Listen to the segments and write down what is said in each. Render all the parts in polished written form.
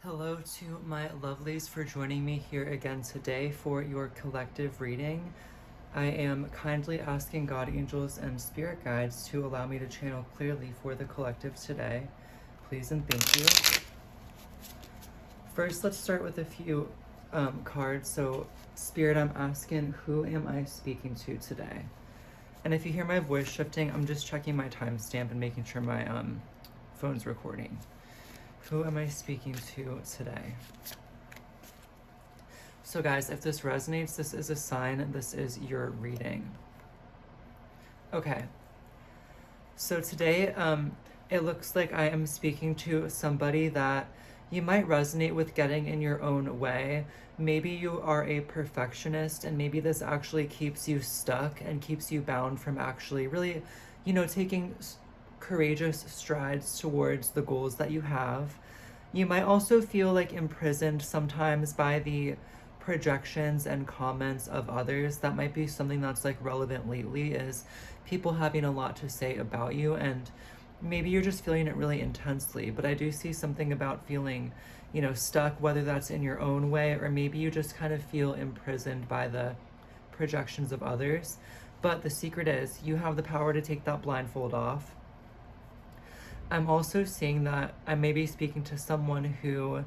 Hello to my lovelies for joining me here again today for your collective reading. I am kindly asking God angels and spirit guides to allow me to channel clearly for the collective today. Please and thank you. First, let's start with a few cards. So, Spirit, I'm asking, who am I speaking to today? And if you hear my voice shifting, I'm just checking my timestamp and making sure my phone's recording. Who am I speaking to today? So guys, if this resonates, this is a sign, this is your reading. Okay. So today, it looks like I am speaking to somebody that you might resonate with getting in your own way. Maybe you are a perfectionist, and maybe this actually keeps you stuck and keeps you bound from actually really, taking courageous strides towards the goals that you have. You might also feel like imprisoned sometimes by the projections and comments of others. That might be something that's like relevant lately, is people having a lot to say about you, and maybe you're just feeling it really intensely. But I do see something about feeling, stuck, whether that's in your own way or maybe you just kind of feel imprisoned by the projections of others. But the secret is you have the power to take that blindfold off. I'm also seeing that I may be speaking to someone who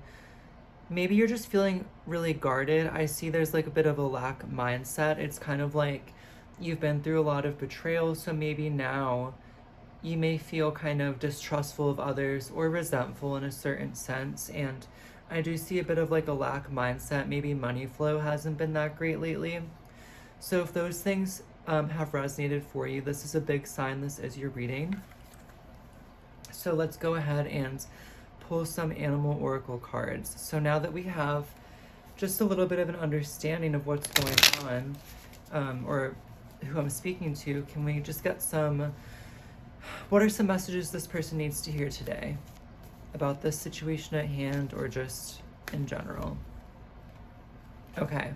maybe you're just feeling really guarded. I see there's like a bit of a lack mindset. It's kind of like you've been through a lot of betrayal, so maybe now you may feel kind of distrustful of others or resentful in a certain sense. And I do see a bit of like a lack mindset. Maybe money flow hasn't been that great lately. So if those things have resonated for you, this is a big sign this is your reading. So let's go ahead and pull some animal oracle cards. So now that we have just a little bit of an understanding of what's going on, or who I'm speaking to, can we just get what are some messages this person needs to hear today about this situation at hand or just in general? Okay.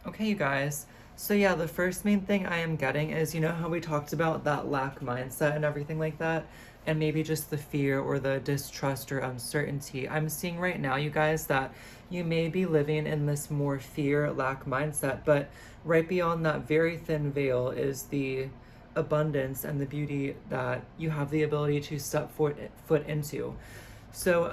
Okay, you guys. So yeah, the first main thing I am getting is, how we talked about that lack mindset and everything like that, and maybe just the fear or the distrust or uncertainty. I'm seeing right now, you guys, that you may be living in this more fear, lack mindset, but right beyond that very thin veil is the abundance and the beauty that you have the ability to step foot into. So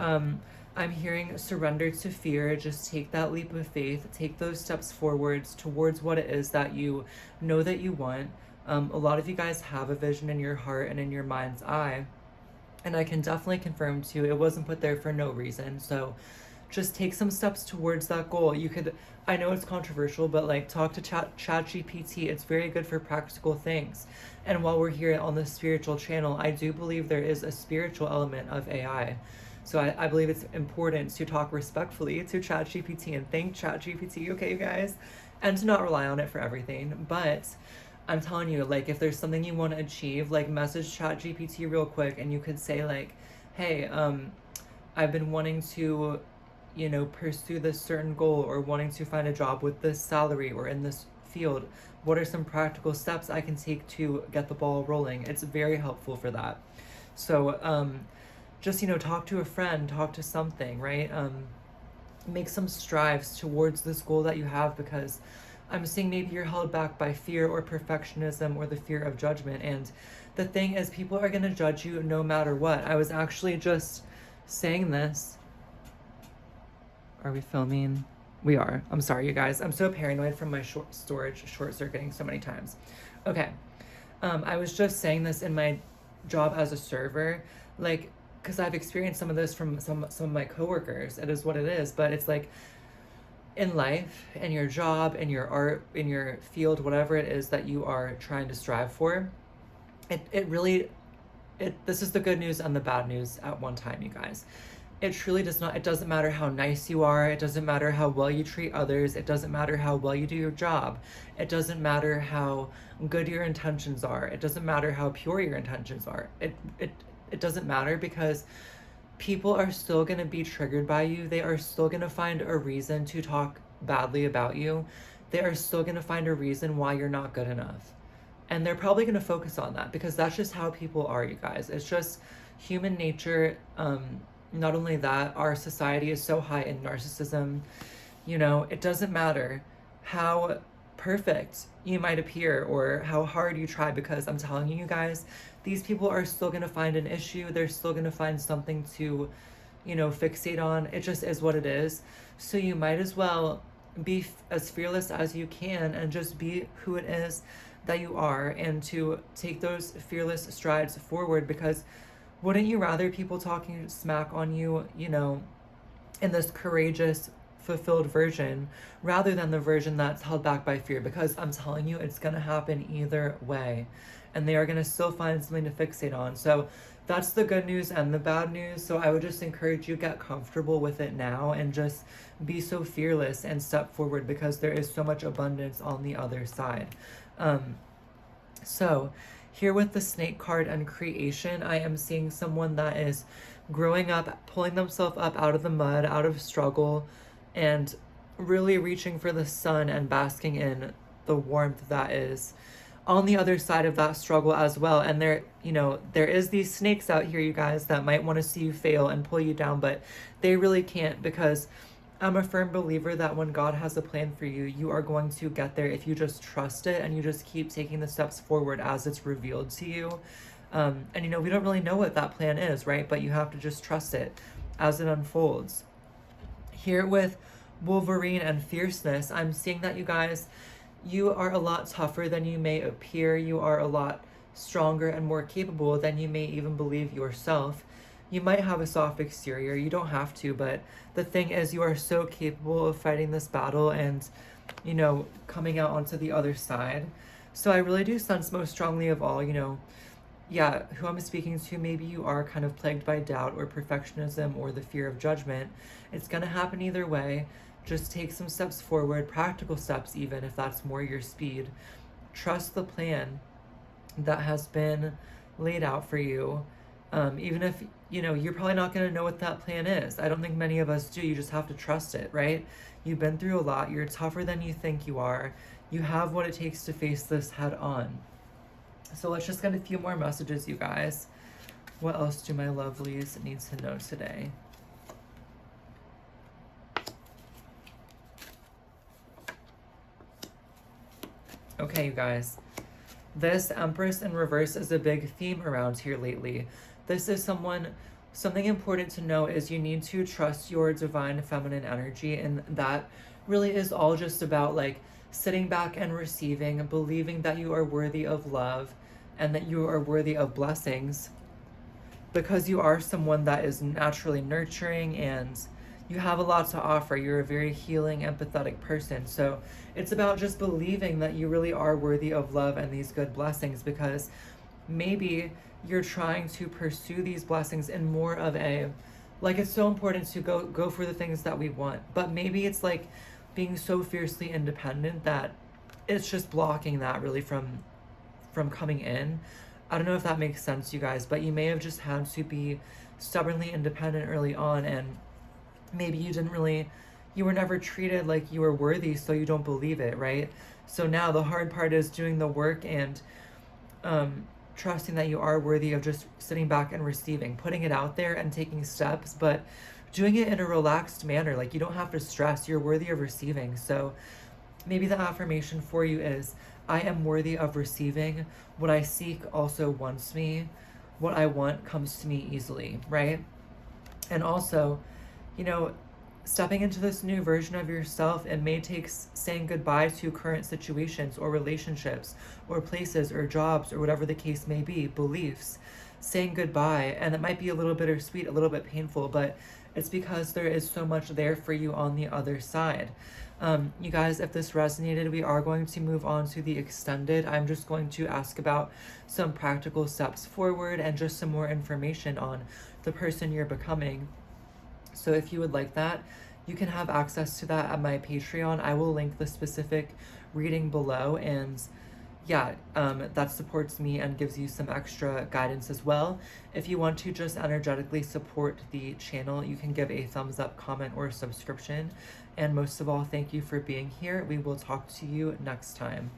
I'm hearing surrender to fear. Just take that leap of faith. Take those steps forwards towards what it is that you know that you want. A lot of you guys have a vision in your heart and in your mind's eye. And I can definitely confirm too, it wasn't put there for no reason. So just take some steps towards that goal. You could, I know it's controversial, but like talk to ChatGPT. It's very good for practical things. And while we're here on the spiritual channel, I do believe there is a spiritual element of AI. So I believe it's important to talk respectfully to ChatGPT and thank ChatGPT, okay, you guys? And to not rely on it for everything. But I'm telling you, like, if there's something you want to achieve, like, message ChatGPT real quick and you could say, like, hey, I've been wanting to, pursue this certain goal or wanting to find a job with this salary or in this field. What are some practical steps I can take to get the ball rolling? It's very helpful for that. So, just, talk to a friend, talk to something, right? Make some strives towards this goal that you have, because I'm seeing maybe you're held back by fear or perfectionism or the fear of judgment. And the thing is, people are going to judge you no matter what. I was actually just saying this. Are we filming? We are. I'm sorry, you guys. I'm so paranoid from my storage short-circuiting so many times. Okay. I was just saying this in my job as a server, like, because I've experienced some of this from some of my coworkers. It is what it is. But it's like, in life, in your job, in your art, in your field, whatever it is that you are trying to strive for, this is the good news and the bad news at one time, you guys. It truly does not, it doesn't matter how nice you are, it doesn't matter how well you treat others, it doesn't matter how well you do your job, it doesn't matter how good your intentions are, it doesn't matter how pure your intentions are. It doesn't matter, because people are still going to be triggered by you. They are still going to find a reason to talk badly about you. They are still going to find a reason why you're not good enough. And they're probably going to focus on that because that's just how people are, you guys. It's just human nature. Not only that, our society is so high in narcissism. You know, it doesn't matter how perfect you might appear or how hard you try, because I'm telling you, you guys, these people are still going to find an issue. They're still going to find something to, you know, fixate on. It just is what it is. So you might as well be as fearless as you can and just be who it is that you are, and to take those fearless strides forward, because wouldn't you rather people talking smack on you, you know, in this courageous, fulfilled version, rather than the version that's held back by fear? Because I'm telling you, it's going to happen either way. And they are going to still find something to fixate on. So that's the good news and the bad news. So I would just encourage you, get comfortable with it now and just be so fearless and step forward, because there is so much abundance on the other side. So here with the snake card and creation, I am seeing someone that is growing up, pulling themselves up out of the mud, out of struggle, and really reaching for the sun and basking in the warmth that is on the other side of that struggle as well. And there, you know, there is these snakes out here, you guys, that might want to see you fail and pull you down, but they really can't, because I'm a firm believer that when God has a plan for you, you are going to get there if you just trust it and you just keep taking the steps forward as it's revealed to you. And you know, we don't really know what that plan is, right? But you have to just trust it as it unfolds. Here with Wolverine and fierceness, I'm seeing that, you guys, you are a lot tougher than you may appear. You are a lot stronger and more capable than you may even believe yourself. You might have a soft exterior, you don't have to, but the thing is, you are so capable of fighting this battle and, you know, coming out onto the other side. So I really do sense, most strongly of all, you know, yeah, who I'm speaking to, maybe you are kind of plagued by doubt or perfectionism or the fear of judgment. It's going to happen either way. Just take some steps forward, practical steps, even if that's more your speed. Trust the plan that has been laid out for you. Even if, you know, you're probably not going to know what that plan is. I don't think many of us do. You just have to trust it, right? You've been through a lot. You're tougher than you think you are. You have what it takes to face this head on. So let's just get a few more messages, you guys. What else do my lovelies need to know today? Okay, you guys. This Empress in reverse is a big theme around here lately. This is something important to know is you need to trust your divine feminine energy, and that really is all just about like sitting back and receiving, believing that you are worthy of love and that you are worthy of blessings, because you are someone that is naturally nurturing and you have a lot to offer. You're a very healing, empathetic person. So it's about just believing that you really are worthy of love and these good blessings, because maybe you're trying to pursue these blessings in more of a, like, it's so important to go for the things that we want, but maybe it's like being so fiercely independent that it's just blocking that really from coming in. I don't know if that makes sense, you guys, but you may have just had to be stubbornly independent early on, and maybe you were never treated like you were worthy, so you don't believe it, right? So now the hard part is doing the work and trusting that you are worthy of just sitting back and receiving, putting it out there and taking steps, but doing it in a relaxed manner. Like, you don't have to stress, you're worthy of receiving. So maybe the affirmation for you is, I am worthy of receiving. What I seek also wants me. What I want comes to me easily, right? And also, you know, stepping into this new version of yourself, it may take saying goodbye to current situations or relationships or places or jobs or whatever the case may be, beliefs, saying goodbye. And it might be a little bittersweet, a little bit painful, but it's because there is so much there for you on the other side. You guys, if this resonated, we are going to move on to the extended. I'm just going to ask about some practical steps forward and just some more information on the person you're becoming. So if you would like that, you can have access to that at my Patreon. I will link the specific reading below, and yeah, that supports me and gives you some extra guidance as well. If you want to just energetically support the channel, you can give a thumbs up, comment, or subscription. And most of all, thank you for being here. We will talk to you next time.